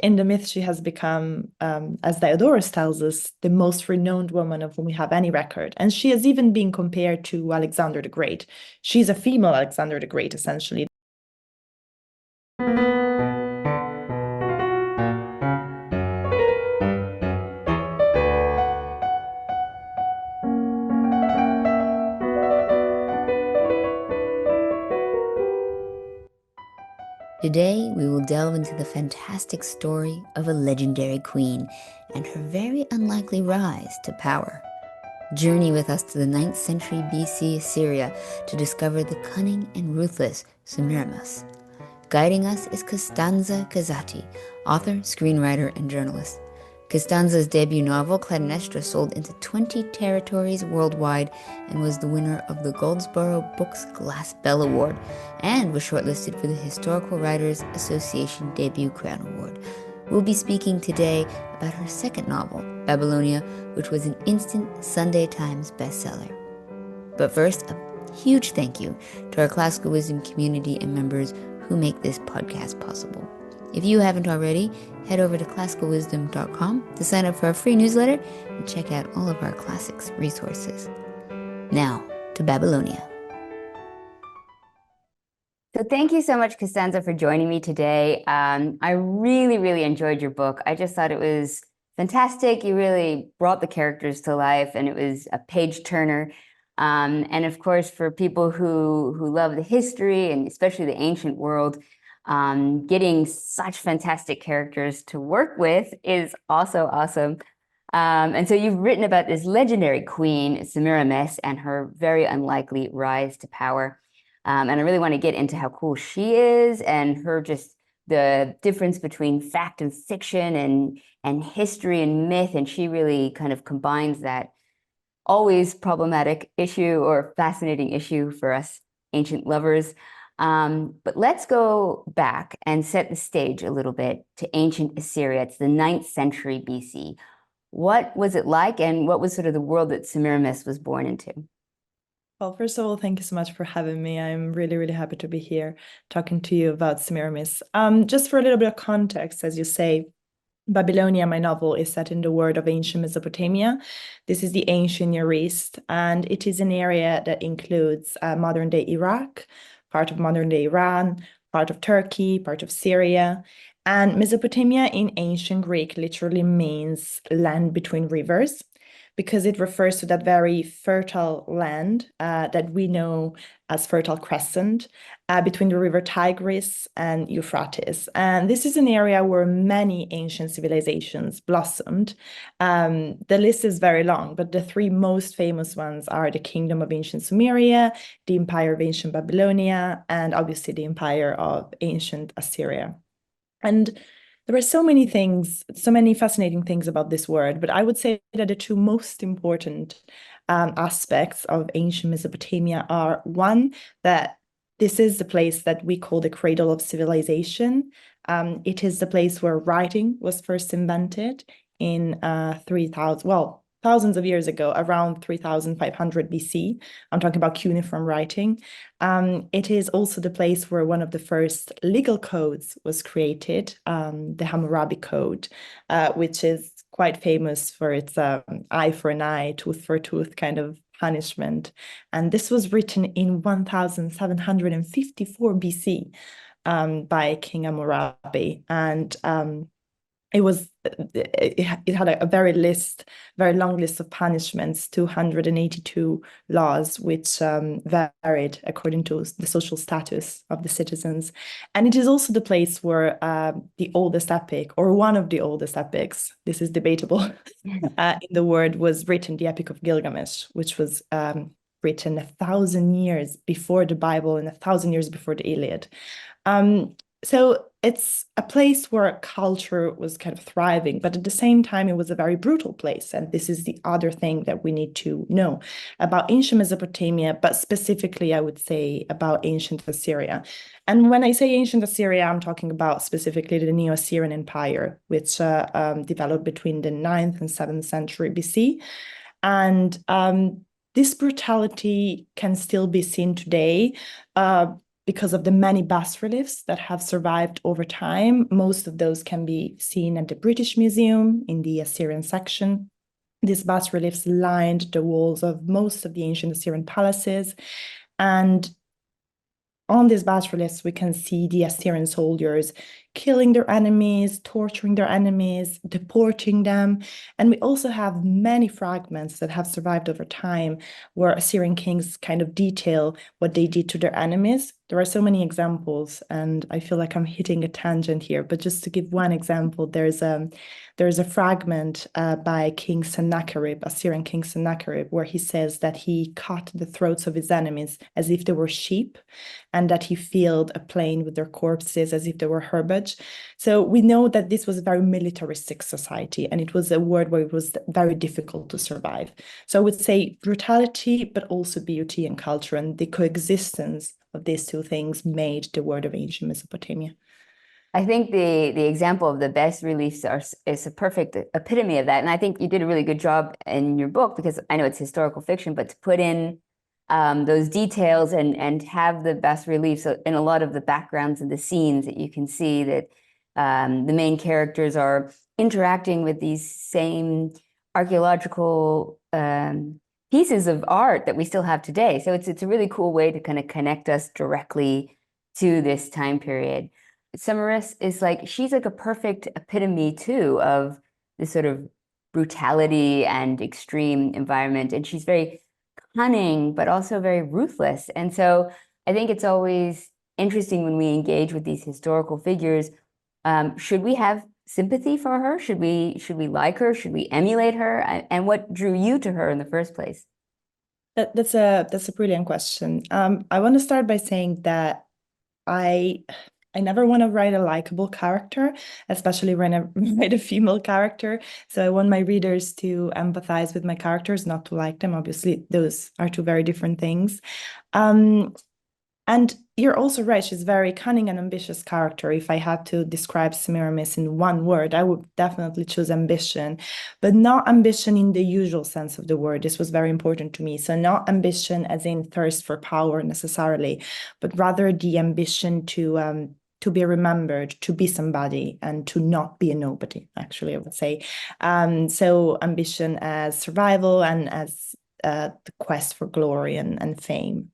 in the myth, she has become, as Diodorus tells us, the most renowned woman of whom we have any record. And she has even been compared to Alexander the Great. She's a female Alexander the Great, essentially. Today, we will delve into the fantastic story of a legendary queen and her very unlikely rise to power. Journey with us to the 9th century BC Assyria to discover the cunning and ruthless Semiramis. Guiding us is Costanza Casati, author, screenwriter, and journalist. Costanza's debut novel, Clytemnestra, sold into 20 territories worldwide and was the winner of the Goldsboro Books Glass Bell Award and was shortlisted for the Historical Writers Association Debut Crown Award. We'll be speaking today about her second novel, Babylonia, which was an instant Sunday Times bestseller. But first, a huge thank you to our Classical Wisdom community and members who make this podcast possible. If you haven't already, head over to classicalwisdom.com to sign up for our free newsletter and check out all of our classics resources. Now, to Babylonia. So thank you so much, Costanza, for joining me today. I really enjoyed your book. I just thought it was fantastic. You really brought the characters to life, and it was a page-turner. And of course, for people who love the history, and especially the ancient world, getting such fantastic characters to work with is also awesome. And so you've written about this legendary queen, Semiramis, and her very unlikely rise to power. And I really want to get into how cool she is and her just the difference between fact and fiction and history and myth. And she really kind of combines that always problematic issue or fascinating issue for us ancient lovers. But let's go back and set the stage a little bit to ancient Assyria. It's the 9th century BC. What was it like, and what was sort of the world that Semiramis was born into? Well, first of all, thank you so much for having me. I'm really happy to be here talking to you about Semiramis. Just for a little bit of context, as you say, Babylonia, my novel, is set in the world of ancient Mesopotamia. This is the ancient Near East, and it is an area that includes modern-day Iraq, part of modern-day Iran, part of Turkey, part of Syria. And Mesopotamia in ancient Greek literally means land between rivers, because it refers to that very fertile land that we know as Fertile Crescent between the river Tigris and Euphrates. And this is an area where many ancient civilizations blossomed. The list is very long, but the three most famous ones are the Kingdom of Ancient Sumeria, the Empire of Ancient Babylonia, and obviously the Empire of Ancient Assyria. And there are so many things, so many fascinating things about this word, but I would say that the two most important aspects of ancient Mesopotamia are, one, that this is the place that we call the cradle of civilization. It is the place where writing was first invented in 3000, well, thousands of years ago, around 3500 BC. I'm talking about cuneiform writing. It is also the place where one of the first legal codes was created, the Hammurabi Code, which is quite famous for its eye for an eye, tooth for a tooth kind of punishment. And this was written in 1754 BC by King Hammurabi. And it had a very long list of punishments, 282 laws, which varied according to the social status of the citizens. And it is also the place where the oldest epic, or one of the oldest epics, this is debatable, in the world, was written, the Epic of Gilgamesh, which was written 1,000 years before the Bible and 1,000 years before the Iliad. So it's a place where culture was kind of thriving, but at the same time, it was a very brutal place. And this is the other thing that we need to know about ancient Mesopotamia, but specifically, I would say, about ancient Assyria. And when I say ancient Assyria, I'm talking about specifically the Neo-Assyrian Empire, which developed between the 9th and 7th century BC. And this brutality can still be seen today, because of the many bas-reliefs that have survived over time. Most of those can be seen at the British Museum in the Assyrian section. These bas-reliefs lined the walls of most of the ancient Assyrian palaces. And on these bas-reliefs, we can see the Assyrian soldiers killing their enemies, torturing their enemies, deporting them. And we also have many fragments that have survived over time where Assyrian kings kind of detail what they did to their enemies. There are so many examples, and I feel like I'm hitting a tangent here, but just to give one example, there's a fragment by King Sennacherib, Assyrian King Sennacherib, where he says that he cut the throats of his enemies as if they were sheep, and that he filled a plain with their corpses as if they were herbage. So we know that this was a very militaristic society, and it was a world where it was very difficult to survive. So I would say brutality, but also beauty and culture, and the coexistence of these two things made the world of ancient Mesopotamia. I think the example of the bas-reliefs is a perfect epitome of that. And I think you did a really good job in your book, because I know it's historical fiction, but to put in those details and have the bas-reliefs in a lot of the backgrounds and the scenes, that you can see that the main characters are interacting with these same archaeological pieces of art that we still have today. So it's a really cool way to kind of connect us directly to this time period. Semiramis is like, she's like a perfect epitome too of this sort of brutality and extreme environment. And she's very cunning, but also very ruthless. And so I think it's always interesting when we engage with these historical figures. Should we have sympathy for her? Should we like her? Should we emulate her? And what drew you to her in the first place? That's a brilliant question. I want to start by saying that I never want to write a likable character, especially when I write a female character. So I want my readers to empathize with my characters, not to like them. Obviously, those are two very different things. And you're also right, she's a very cunning and ambitious character. If I had to describe Semiramis in one word, I would definitely choose ambition, but not ambition in the usual sense of the word. This was very important to me. So not ambition as in thirst for power necessarily, but rather the ambition to be remembered, to be somebody, and to not be a nobody, actually, I would say. So ambition as survival and as the quest for glory and fame.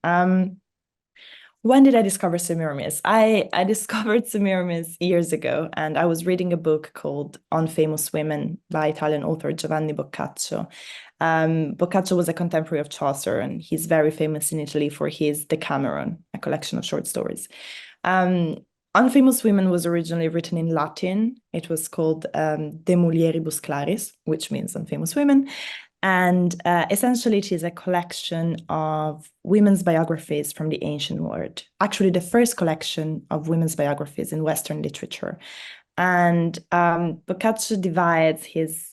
When did I discover Semiramis? I discovered Semiramis years ago, and I was reading a book called On Famous Women by Italian author Giovanni Boccaccio. Boccaccio was a contemporary of Chaucer, and he's very famous in Italy for his Decameron, a collection of short stories. On Famous Women was originally written in Latin. It was called De Mulieribus Claris, which means Unfamous Women. And essentially, it is a collection of women's biographies from the ancient world. Actually, the first collection of women's biographies in Western literature. And Boccaccio divides his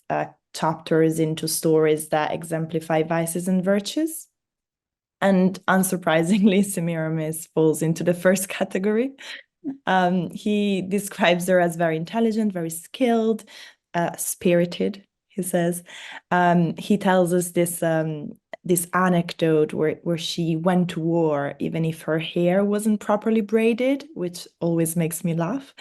chapters into stories that exemplify vices and virtues. And unsurprisingly, Semiramis falls into the first category. He describes her as very intelligent, very skilled, spirited, he says. He tells us this anecdote where she went to war even if her hair wasn't properly braided, which always makes me laugh.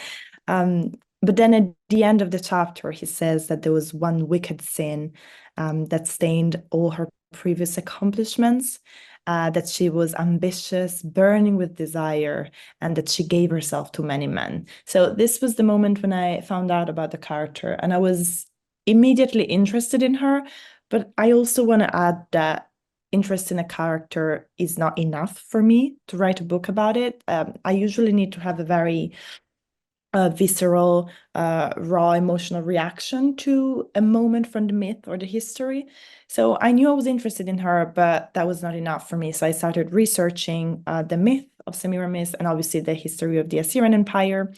But then at the end of the chapter, he says that there was one wicked sin that stained all her previous accomplishments, that she was ambitious, burning with desire, and that she gave herself to many men. So this was the moment when I found out about the character, and I was immediately interested in her. But I also want to add that interest in a character is not enough for me to write a book about it. I usually need to have a very visceral, raw emotional reaction to a moment from the myth or the history. So I knew I was interested in her, but that was not enough for me. So I started researching the myth of Semiramis and obviously the history of the Assyrian Empire.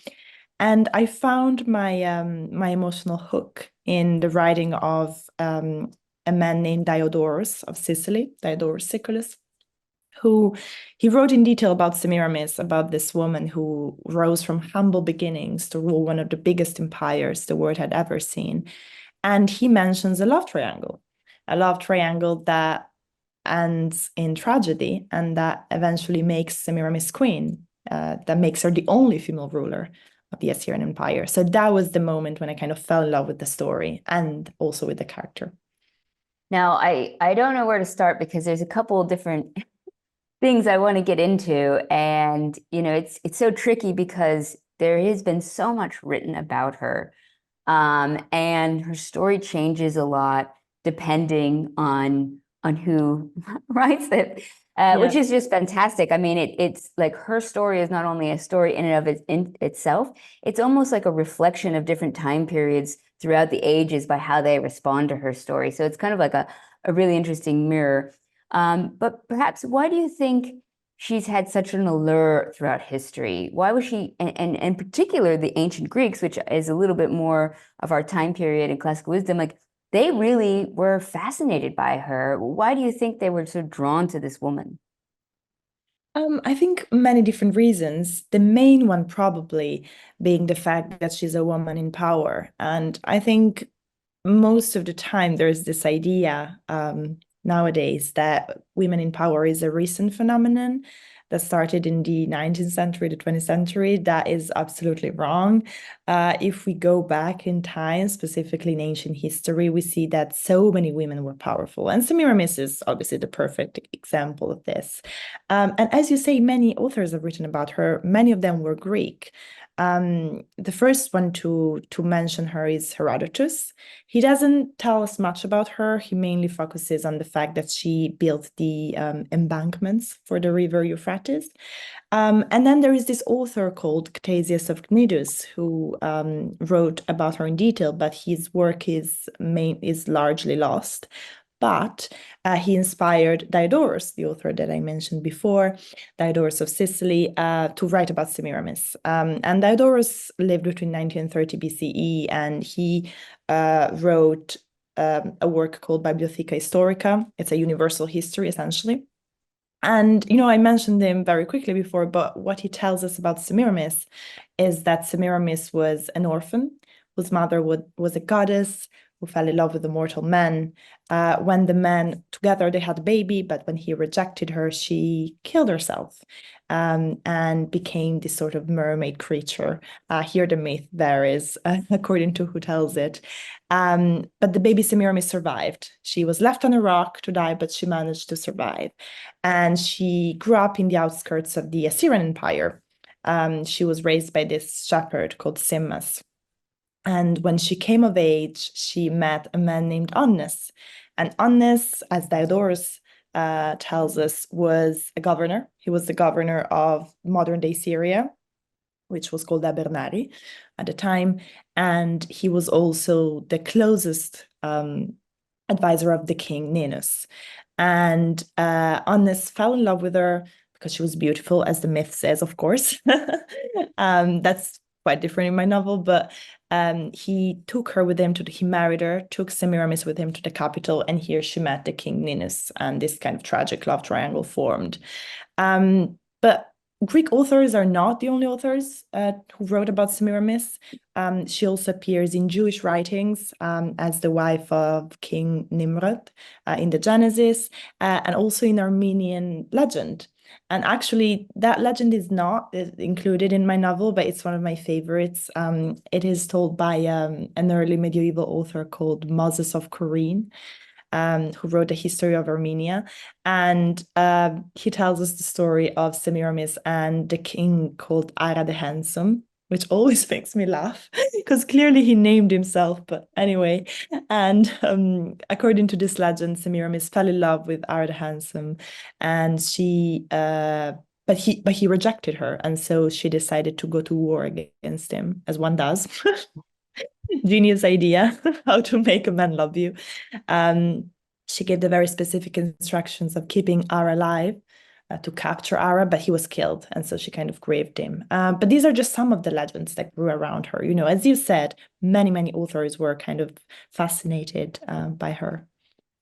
And I found my emotional hook in the writing of a man named Diodorus of Sicily, Diodorus Siculus, who he wrote in detail about Semiramis, about this woman who rose from humble beginnings to rule one of the biggest empires the world had ever seen. And he mentions a love triangle that ends in tragedy and that eventually makes Semiramis queen. that makes her the only female ruler of the Assyrian Empire. So that was the moment when I kind of fell in love with the story and also with the character. Now, I don't know where to start because there's a couple of different things I want to get into. And, it's so tricky because there has been so much written about her. And her story changes a lot depending on who writes it, which is just fantastic. I mean, it's like her story is not only a story in and of itself, it's almost like a reflection of different time periods throughout the ages by how they respond to her story. So it's kind of like a really interesting mirror. But perhaps why do you think she's had such an allure throughout history? Why was she, and in particular, the ancient Greeks, which is a little bit more of our time period in classical wisdom, like they really were fascinated by her. Why do you think they were so drawn to this woman? I think many different reasons. The main one probably being the fact that she's a woman in power. And I think most of the time there's this idea nowadays that women in power is a recent phenomenon that started in the 19th century, the 20th century. That is absolutely wrong. If we go back in time, specifically in ancient history, we see that so many women were powerful. And Semiramis is obviously the perfect example of this. And as you say, many authors have written about her. Many of them were Greek. The first one to mention her is Herodotus. He doesn't tell us much about her. He mainly focuses on the fact that she built the embankments for the river Euphrates. And then there is this author called Ctesias of Cnidus who wrote about her in detail, but his work is largely lost. But he inspired Diodorus, the author that I mentioned before, Diodorus of Sicily, to write about Semiramis. And Diodorus lived between 90 and 30 BCE, and he wrote a work called Bibliotheca Historica. It's a universal history, essentially. And, I mentioned him very quickly before, but what he tells us about Semiramis is that Semiramis was an orphan whose mother was a goddess who fell in love with a mortal man. When the man, together they had a baby, but when he rejected her, she killed herself and became this sort of mermaid creature. Here the myth varies according to who tells it. But the baby Semiramis survived. She was left on a rock to die, but she managed to survive. And she grew up in the outskirts of the Assyrian Empire. She was raised by this shepherd called Simmas. And when she came of age, she met a man named Annes. And Annes, as Diodorus tells us, was a governor. He was the governor of modern-day Syria, which was called Abernari at the time. And he was also the closest advisor of the king Ninus. And Annes fell in love with her because she was beautiful, as the myth says, of course. That's quite different in my novel, but he took her with him he married her, took Semiramis with him to the capital, and here she met the king Ninus, and this kind of tragic love triangle formed. But Greek authors are not the only authors who wrote about Semiramis. She also appears in Jewish writings as the wife of King Nimrod in the Genesis, and also in Armenian legend. And actually, that legend is not included in my novel, but it's one of my favorites. It is told by an early medieval author called Moses of Corinne, who wrote a history of Armenia. And he tells us the story of Semiramis and the king called Ara the Handsome, which always makes me laugh because clearly he named himself. But anyway, and according to this legend, Semiramis fell in love with Ara the Handsome, and but he rejected her, and so she decided to go to war against him, as one does. Genius idea how to make a man love you. She gave the very specific instructions of keeping Ara alive to capture Ara, but he was killed, and so she kind of grieved him. But these are just some of the legends that grew around her. As you said, many authors were kind of fascinated by her.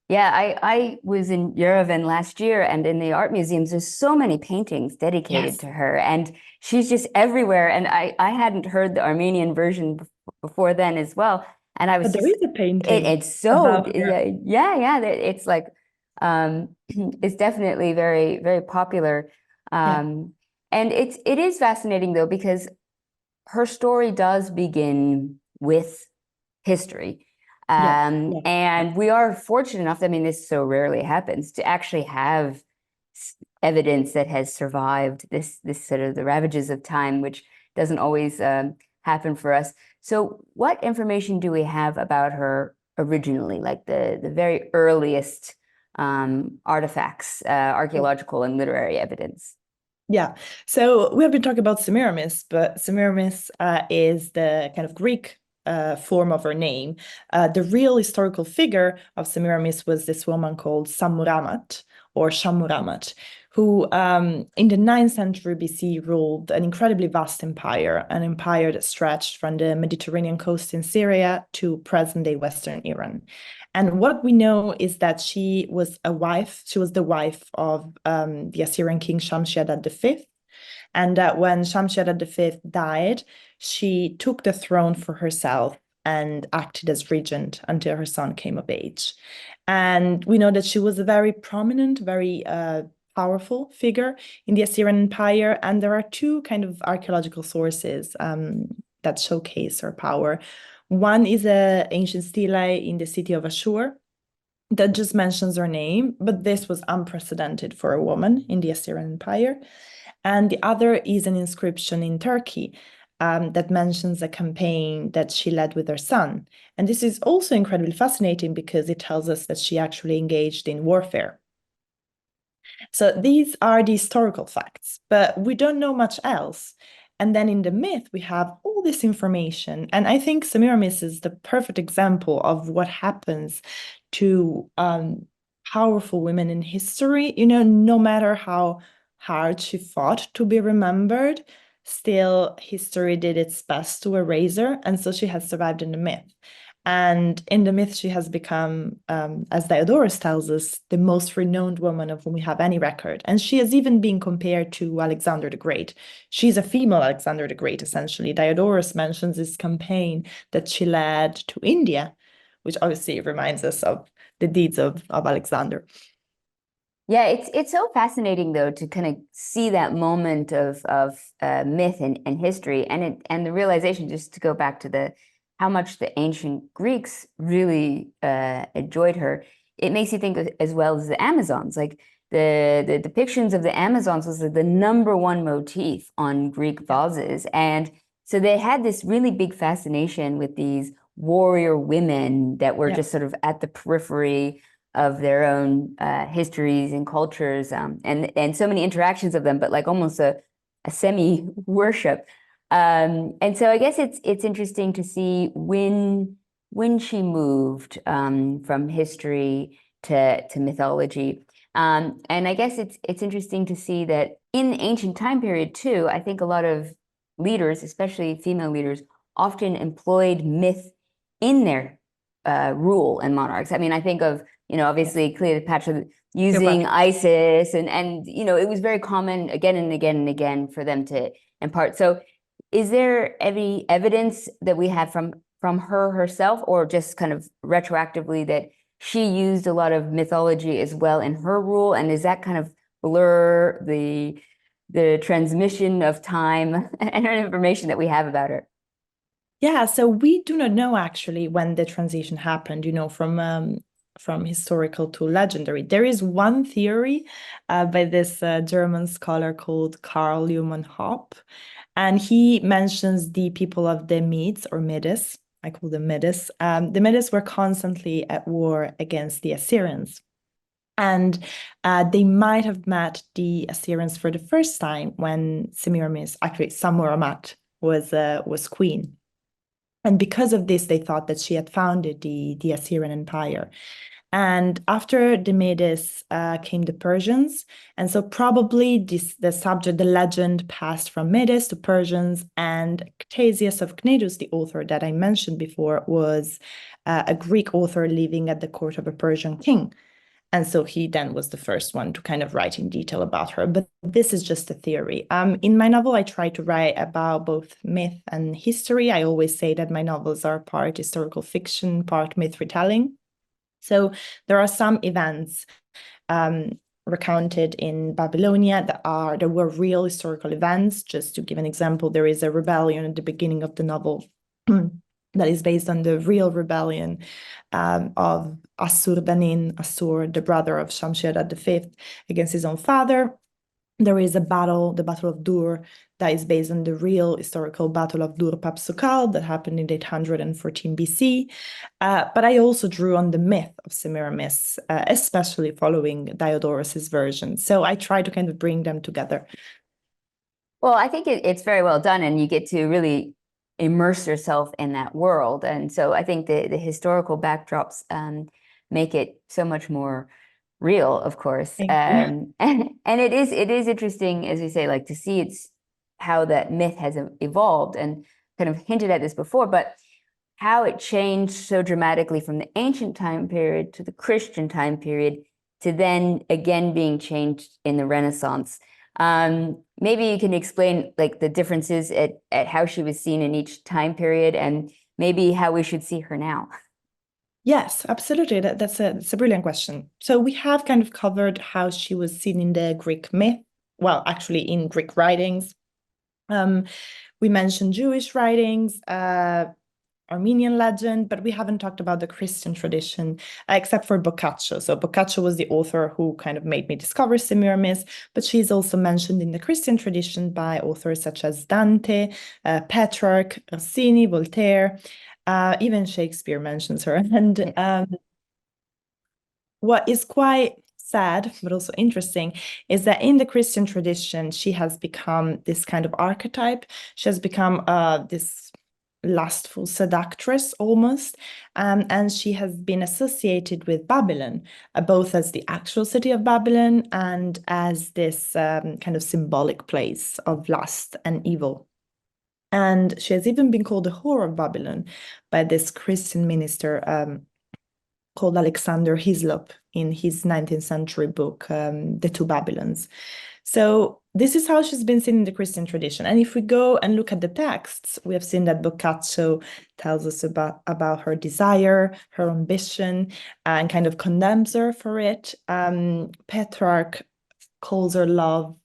Yeah, I was in Yerevan last year, and in the art museums, there's so many paintings dedicated to her, and she's just everywhere. And I hadn't heard the Armenian version before then as well, and I was But there is a painting it's so about her. yeah. It's like it's definitely very very popular. Yeah. And it is fascinating though, because her story does begin with history. Yes. Yeah. And we are fortunate enough, I mean, this so rarely happens, to actually have evidence that has survived this sort of the ravages of time, which doesn't always happen for us. So what information do we have about her originally, like the very earliest artifacts, archaeological and literary evidence? Yeah, so we have been talking about Semiramis, but Semiramis is the kind of Greek form of her name. The real historical figure of Semiramis was this woman called Samuramat or Shamuramat, who in the 9th century BC ruled an incredibly vast empire, an empire that stretched from the Mediterranean coast in Syria to present-day Western Iran. And what we know is that she was the wife of the Assyrian king Shamshi-Adad V. And that when Shamshi-Adad V died, she took the throne for herself and acted as regent until her son came of age. And we know that she was a very prominent, very powerful figure in the Assyrian Empire. And there are two kind of archaeological sources that showcase her power. One is an ancient stele in the city of Ashur that just mentions her name, but this was unprecedented for a woman in the Assyrian Empire. And the other is an inscription in Turkey that mentions a campaign that she led with her son. And this is also incredibly fascinating because it tells us that she actually engaged in warfare. So these are the historical facts, but we don't know much else. And then in the myth, we have all this information. And I think Semiramis is the perfect example of what happens to powerful women in history. You know, no matter how hard she fought to be remembered, still history did its best to erase her. And so she has survived in the myth. And in the myth, she has become, as Diodorus tells us, the most renowned woman of whom we have any record. And she has even been compared to Alexander the Great. She's a female Alexander the Great, essentially. Diodorus mentions this campaign that she led to India, which obviously reminds us of the deeds of Alexander. Yeah, it's so fascinating though to kind of see that moment of myth and history, and the realization, just to go back to the how much the ancient Greeks really enjoyed her. It makes you think of, as well as the Amazons, like the depictions of the Amazons was the number one motif on Greek vases, and so they had this really big fascination with these warrior women that were just sort of at the periphery of their own histories and cultures, and so many interactions of them, but like almost a semi worship. And so I guess it's interesting to see when she moved from history to mythology. And I guess it's interesting to see that in the ancient time period too, I think a lot of leaders, especially female leaders, often employed myth in their rule and monarchs. I mean, I think of, obviously Cleopatra using Isis, and it was very common again and again and again for them to impart. So is there any evidence that we have from her herself, or just kind of retroactively that she used a lot of mythology as well in her rule? And does that kind of blur the transmission of time and information that we have about her? Yeah, so we do not know actually when the transition happened, from historical to legendary. There is one theory by this German scholar called Karl Luhmann Hopp, and he mentions the people of the Medes or Medes. I call them Medes. The Medes were constantly at war against the Assyrians. And they might have met the Assyrians for the first time when Semiramis, actually Samuramat, was queen. And because of this, they thought that she had founded the Assyrian Empire. And after the Medes came the Persians. And so probably the legend passed from Medes to Persians. And Ctesias of Cnidus, the author that I mentioned before, was a Greek author living at the court of a Persian king. And so he then was the first one to kind of write in detail about her. But this is just a theory. In my novel, I try to write about both myth and history. I always say that my novels are part historical fiction, part myth retelling. So there are some events recounted in Babylonia there were real historical events. Just to give an example, there is a rebellion at the beginning of the novel that is based on the real rebellion of Assur, the brother of Shamshadad V, against his own father. There is a battle, the Battle of Dur, that is based on the real historical Battle of Dur-Papsukal that happened in 814 BC. But I also drew on the myth of Semiramis, especially following Diodorus's version. So I try to kind of bring them together. Well, I think it's very well done, and you get to really immerse yourself in that world. And so I think the historical backdrops make it so much more real, of course. And it is interesting, as you say, like to see how that myth has evolved, and kind of hinted at this before, but how it changed so dramatically from the ancient time period to the Christian time period to then again being changed in the Renaissance. Maybe you can explain like the differences at how she was seen in each time period, and maybe how we should see her now. Yes, absolutely. That's a brilliant question. So we have kind of covered how she was seen in the Greek myth, well, actually in Greek writings. We mentioned Jewish writings, Armenian legend, but we haven't talked about the Christian tradition, except for Boccaccio. So Boccaccio was the author who kind of made me discover Semiramis, but she's also mentioned in the Christian tradition by authors such as Dante, Petrarch, Rossini, Voltaire, even Shakespeare mentions her. And what is quite sad, but also interesting, is that in the Christian tradition, she has become this kind of archetype. She has become this lustful seductress almost, and she has been associated with Babylon, both as the actual city of Babylon and as this kind of symbolic place of lust and evil. And she has even been called the whore of Babylon by this Christian minister called Alexander Hislop in his 19th century book, The Two Babylons. So this is how she's been seen in the Christian tradition. And if we go and look at the texts, we have seen that Boccaccio tells us about her desire, her ambition, and kind of condemns her for it. Petrarch calls her love,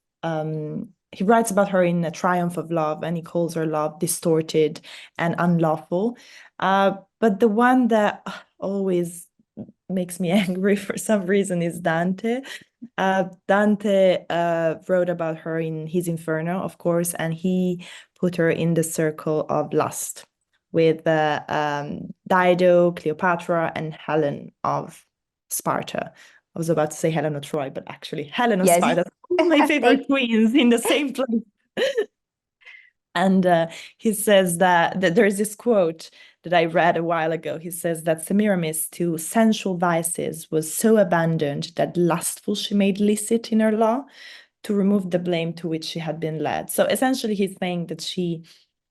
he writes about her in A Triumph of Love, and he calls her love distorted and unlawful. But the one that always makes me angry for some reason is Dante. Dante wrote about her in his Inferno, of course, and he put her in the circle of lust with Dido, Cleopatra, and Helen of Sparta. I was about to say Helen of Troy, but actually Helen of Sparta. My favorite queens in the same place. And he says that there's this quote that I read a while ago. He says that Semiramis to sensual vices was so abandoned that lustful she made licit in her law to remove the blame to which she had been led. So essentially he's saying that she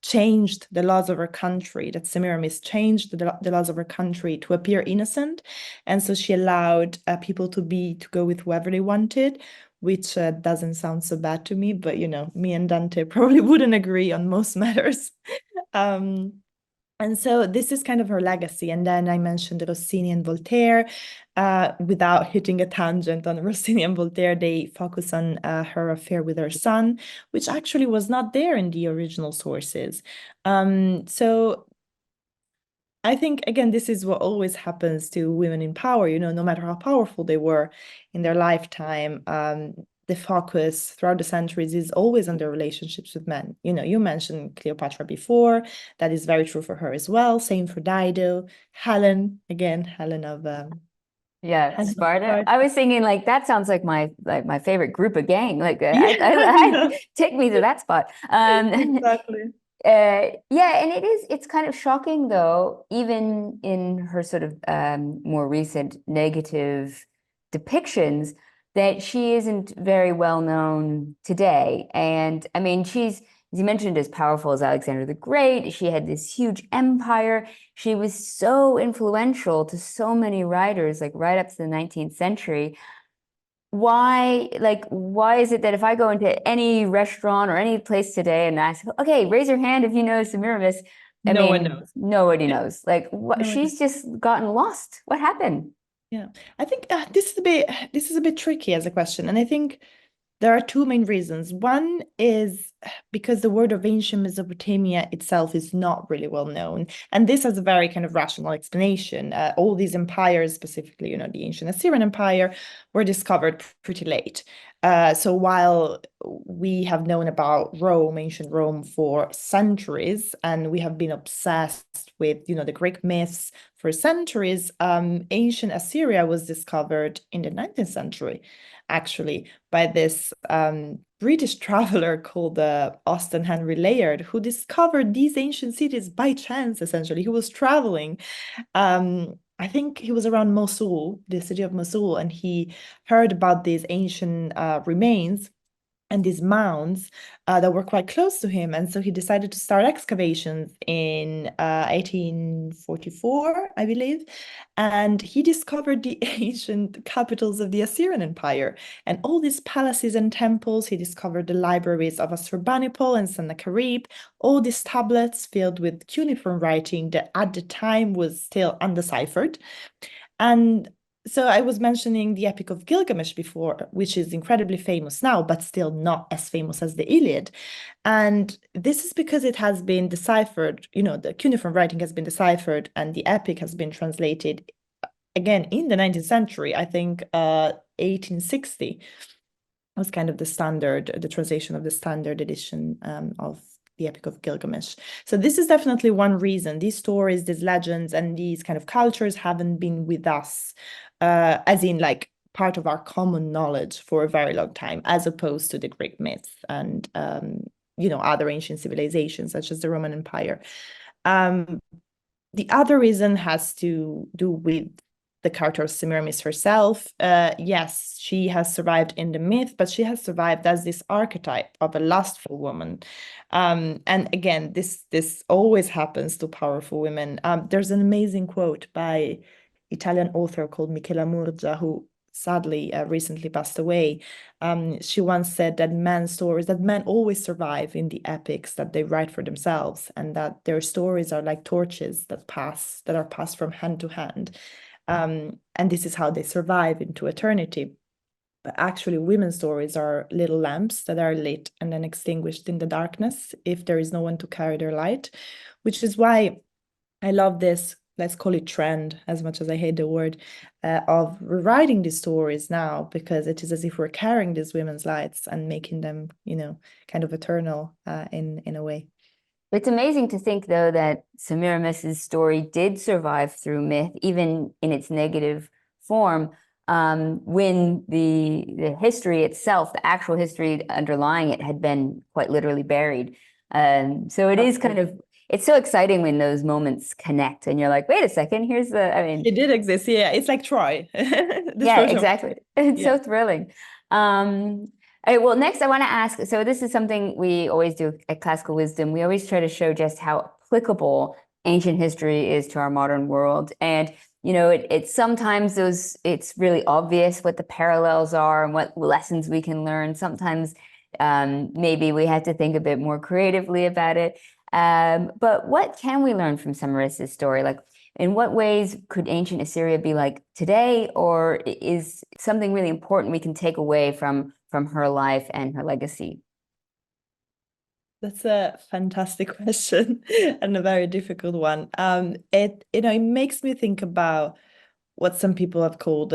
changed the laws of her country, that Semiramis changed the laws of her country to appear innocent. And so she allowed people to go with whoever they wanted, which doesn't sound so bad to me, but me and Dante probably wouldn't agree on most matters. And so this is kind of her legacy. And then I mentioned Rossini and Voltaire. Without hitting a tangent on Rossini and Voltaire, they focus on her affair with her son, which actually was not there in the original sources. So I think, again, this is what always happens to women in power, no matter how powerful they were in their lifetime. The focus throughout the centuries is always on their relationships with men. You mentioned Cleopatra before. That is very true for her as well. Same for Dido. Helen, again, Helen of Sparta. I was thinking like that sounds like my favorite group of gang. Like I take me to that spot. Exactly. And it's kind of shocking though, even in her sort of more recent negative depictions, that she isn't very well known today. And I mean, she's, as you mentioned, as powerful as Alexander the Great. She had this huge empire. She was so influential to so many writers, like right up to the 19th century. Why is it that if I go into any restaurant or any place today and ask, okay, raise your hand if you know Semiramis, no one knows. Nobody knows. Like what? She's just gotten lost. What happened? Yeah, I think this is a bit tricky as a question, and I think there are two main reasons. One is because the word of ancient Mesopotamia itself is not really well known. And this has a very kind of rational explanation. All these empires, specifically, the ancient Assyrian Empire, were discovered pretty late. So while we have known about Rome, ancient Rome, for centuries, and we have been obsessed with, the Greek myths for centuries, ancient Assyria was discovered in the 19th century, actually, by this British traveler called Austen Henry Layard, who discovered these ancient cities by chance, essentially. He was traveling. I think he was around Mosul, the city of Mosul, and he heard about these ancient remains and these mounds that were quite close to him. And so he decided to start excavations in 1844, I believe. And he discovered the ancient capitals of the Assyrian Empire and all these palaces and temples. He discovered the libraries of Assurbanipal and Sennacherib, all these tablets filled with cuneiform writing that at the time was still undeciphered. And so I was mentioning the Epic of Gilgamesh before, which is incredibly famous now, but still not as famous as the Iliad. And this is because it has been deciphered, the cuneiform writing has been deciphered and the epic has been translated again in the 19th century. I think 1860 was kind of the translation of the standard edition of the Epic of Gilgamesh. So this is definitely one reason. These stories, these legends, and these kind of cultures haven't been with us, as in like part of our common knowledge for a very long time, as opposed to the Greek myths and other ancient civilizations such as the Roman Empire. The other reason has to do with the character of Semiramis herself. Yes, she has survived in the myth, but she has survived as this archetype of a lustful woman. And again, this always happens to powerful women. There's an amazing quote by Italian author called Michela Murgia, who sadly recently passed away. She once said that men always survive in the epics that they write for themselves, and that their stories are like torches that are passed from hand to hand. And this is how they survive into eternity. But actually, women's stories are little lamps that are lit and then extinguished in the darkness if there is no one to carry their light, which is why I love this, let's call it trend, as much as I hate the word, of rewriting these stories now, because it is as if we're carrying these women's lights and making them, kind of eternal in a way. It's amazing to think, though, that Semiramis's story did survive through myth, even in its negative form, when the history itself, the actual history underlying it, had been quite literally buried. So it is kind of, it's so exciting when those moments connect and you're like, wait a second, It did exist. Yeah, it's like Troy. Yeah, exactly. It's so thrilling. All right, well, next I want to ask, so this is something we always do at Classical Wisdom. We always try to show just how applicable ancient history is to our modern world. And, it's sometimes it's really obvious what the parallels are and what lessons we can learn. Sometimes maybe we have to think a bit more creatively about it. But what can we learn from Semiramis' story? Like, in what ways could ancient Assyria be like today, or is something really important we can take away from her life and her legacy? That's a fantastic question and a very difficult one. It makes me think about what some people have called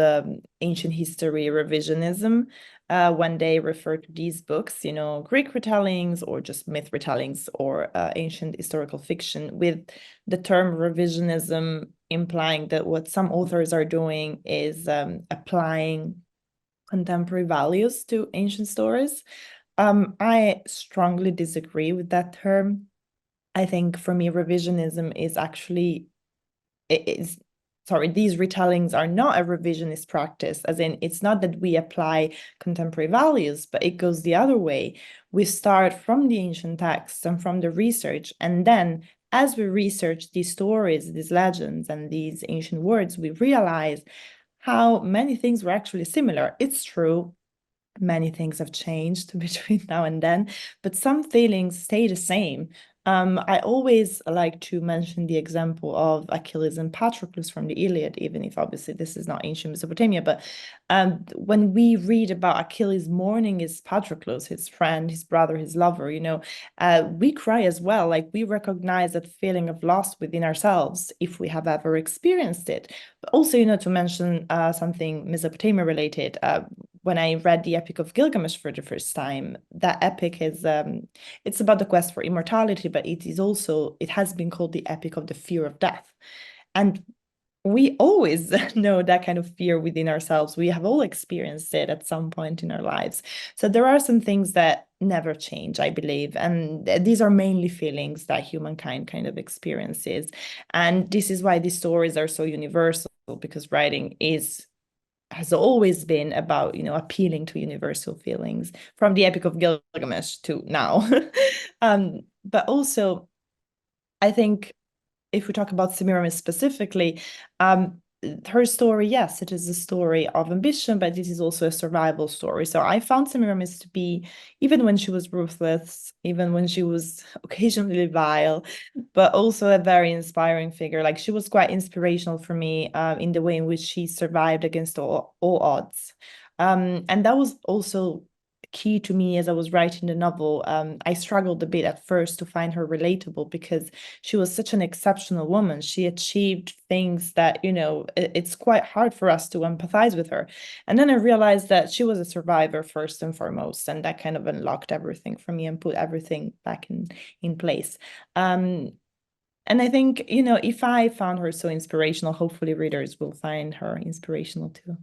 ancient history revisionism when they refer to these books, Greek retellings or just myth retellings or ancient historical fiction, with the term revisionism implying that what some authors are doing is applying contemporary values to ancient stories. I strongly disagree with that term. I think for me, revisionism is actually these retellings are not a revisionist practice, as in it's not that we apply contemporary values, but it goes the other way. We start from the ancient texts and from the research, and then as we research these stories, these legends, and these ancient words, we realize how many things were actually similar. It's true, many things have changed between now and then, but some feelings stay the same. I always like to mention the example of Achilles and Patroclus from the Iliad, even if obviously this is not ancient Mesopotamia. But when we read about Achilles mourning his Patroclus, his friend, his brother, his lover, we cry as well. Like we recognize that feeling of loss within ourselves if we have ever experienced it. But also, to mention something Mesopotamia related, when I read the Epic of Gilgamesh for the first time, that epic is it's about the quest for immortality, but it has been called the Epic of the Fear of Death. And we always know that kind of fear within ourselves. We have all experienced it at some point in our lives. So there are some things that never change, I believe. And these are mainly feelings that humankind kind of experiences. And this is why these stories are so universal, because writing has always been about, appealing to universal feelings from the Epic of Gilgamesh to now. But also, I think if we talk about Semiramis specifically, her story, yes, it is a story of ambition, but it is also a survival story. So I found Semiramis to be, even when she was ruthless, even when she was occasionally vile, but also a very inspiring figure. Like she was quite inspirational for me in the way in which she survived against all odds. And that was also key to me as I was writing the novel. I struggled a bit at first to find her relatable because she was such an exceptional woman. She achieved things that, it's quite hard for us to empathize with her. And then I realized that she was a survivor first and foremost, and that kind of unlocked everything for me and put everything back in place. And I think, if I found her so inspirational, hopefully readers will find her inspirational too.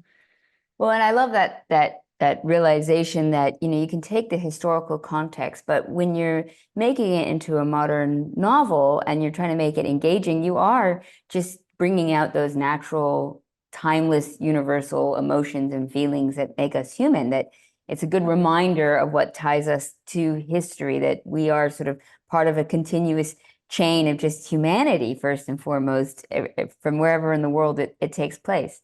Well, and I love that realization that, you can take the historical context, but when you're making it into a modern novel and you're trying to make it engaging, you are just bringing out those natural, timeless, universal emotions and feelings that make us human, that it's a good reminder of what ties us to history, that we are sort of part of a continuous chain of just humanity, first and foremost, from wherever in the world it takes place.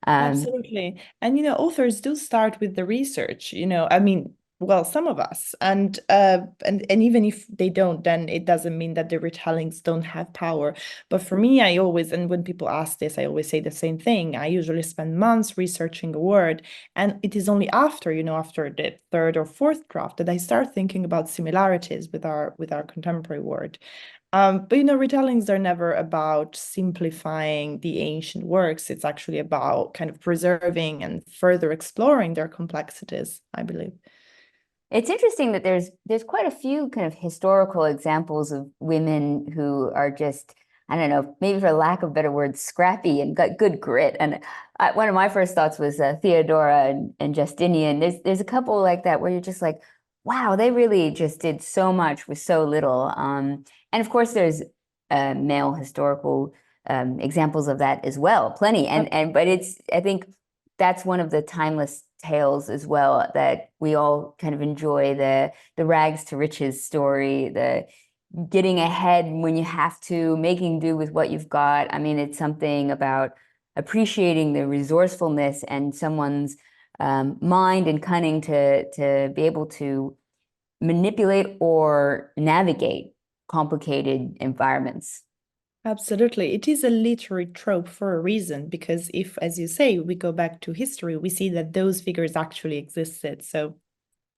Absolutely. And authors do start with the research, I mean, well, some of us. And even if they don't, then it doesn't mean that the retellings don't have power. But for me, and when people ask this, I always say the same thing. I usually spend months researching a word, and it is only after, after the third or fourth draft that I start thinking about similarities with our contemporary word. But retellings are never about simplifying the ancient works. It's actually about kind of preserving and further exploring their complexities, I believe. It's interesting that there's quite a few kind of historical examples of women who are just, I don't know, maybe for lack of better words, scrappy and got good grit. And one of my first thoughts was Theodora and Justinian. There's a couple like that where you're just like, wow, they really just did so much with so little. And of course, there's male historical examples of that as well, plenty. But I think that's one of the timeless tales as well, that we all kind of enjoy, the rags to riches story, the getting ahead when you have to, making do with what you've got. I mean, it's something about appreciating the resourcefulness and someone's mind and cunning to be able to manipulate or navigate complicated environments. Absolutely. It is a literary trope for a reason, because if, as you say, we go back to history, we see that those figures actually existed. So,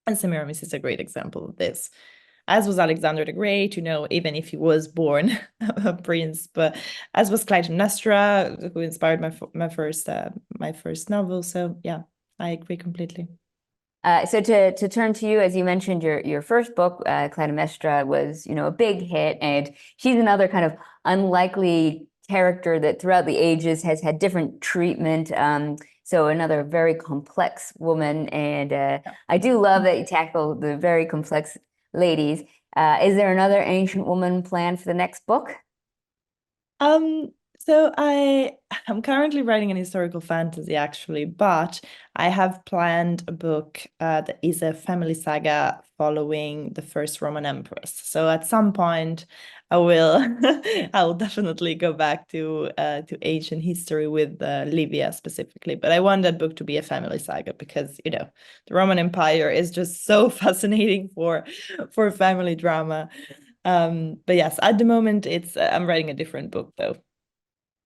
and Semiramis is a great example of this, as was Alexander the Great, even if he was born a prince, but as was Clytemnestra, who inspired my first novel. So yeah, I agree completely. So to turn to you, as you mentioned, your first book, Clytemnestra, was a big hit, and she's another kind of unlikely character that throughout the ages has had different treatment. So another very complex woman, and I do love that you tackle the very complex ladies. Is there another ancient woman planned for the next book? So I'm currently writing an historical fantasy actually, but I have planned a book that is a family saga following the first Roman empress. So at some point I will I will definitely go back to ancient history with Livia specifically. But I want that book to be a family saga because, the Roman Empire is just so fascinating for family drama. But yes, at the moment, it's I'm writing a different book though.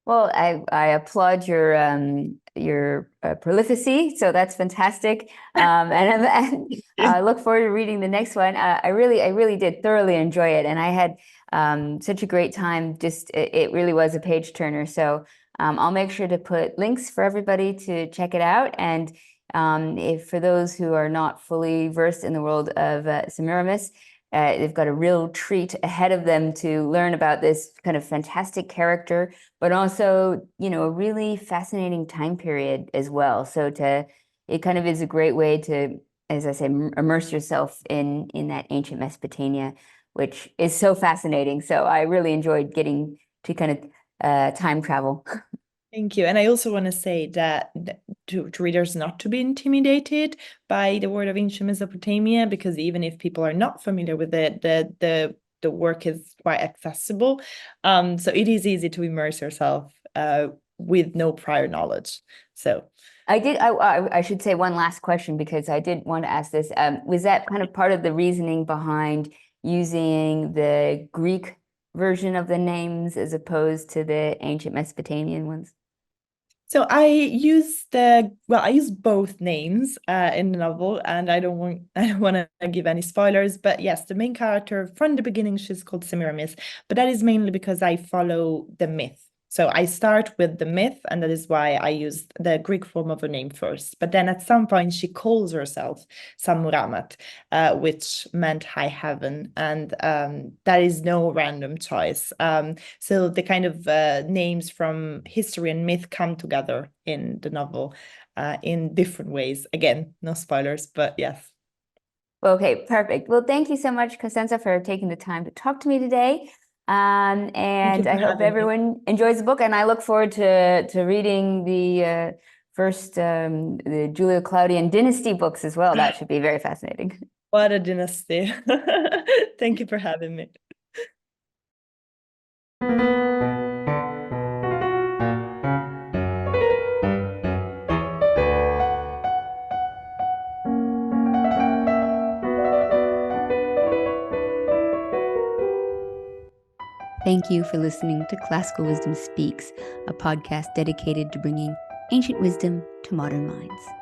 Well, I applaud your prolificacy, so that's fantastic. And I look forward to reading the next one. I really did thoroughly enjoy it, and I had such a great time. Just it really was a page turner. So I'll make sure to put links for everybody to check it out. And if for those who are not fully versed in the world of Semiramis, they've got a real treat ahead of them to learn about this kind of fantastic character, but also, a really fascinating time period as well. So it kind of is a great way to, as I say, immerse yourself in that ancient Mesopotamia, which is so fascinating. So I really enjoyed getting to kind of time travel. Thank you. And I also want to say that to readers not to be intimidated by the word of ancient Mesopotamia, because even if people are not familiar with it, the work is quite accessible. So it is easy to immerse yourself with no prior knowledge. So I should say one last question because I did want to ask this. Was that kind of part of the reasoning behind using the Greek version of the names as opposed to the ancient Mesopotamian ones? So I use both names in the novel, and I don't want to give any spoilers, but yes, the main character from the beginning, she's called Semiramis, but that is mainly because I follow the myth. So I start with the myth, and that is why I used the Greek form of her name first. But then at some point, she calls herself Samuramat, which meant high heaven, and that is no random choice. So the kind of names from history and myth come together in the novel in different ways. Again, no spoilers, but yes. Okay, perfect. Well, thank you so much, Costanza, for taking the time to talk to me today. Thank you And for I hope having me. everyone enjoys the book. And I look forward to reading the first the Julio-Claudian dynasty books as well. That should be very fascinating. What a dynasty. Thank you for having me. Thank you for listening to Classical Wisdom Speaks, a podcast dedicated to bringing ancient wisdom to modern minds.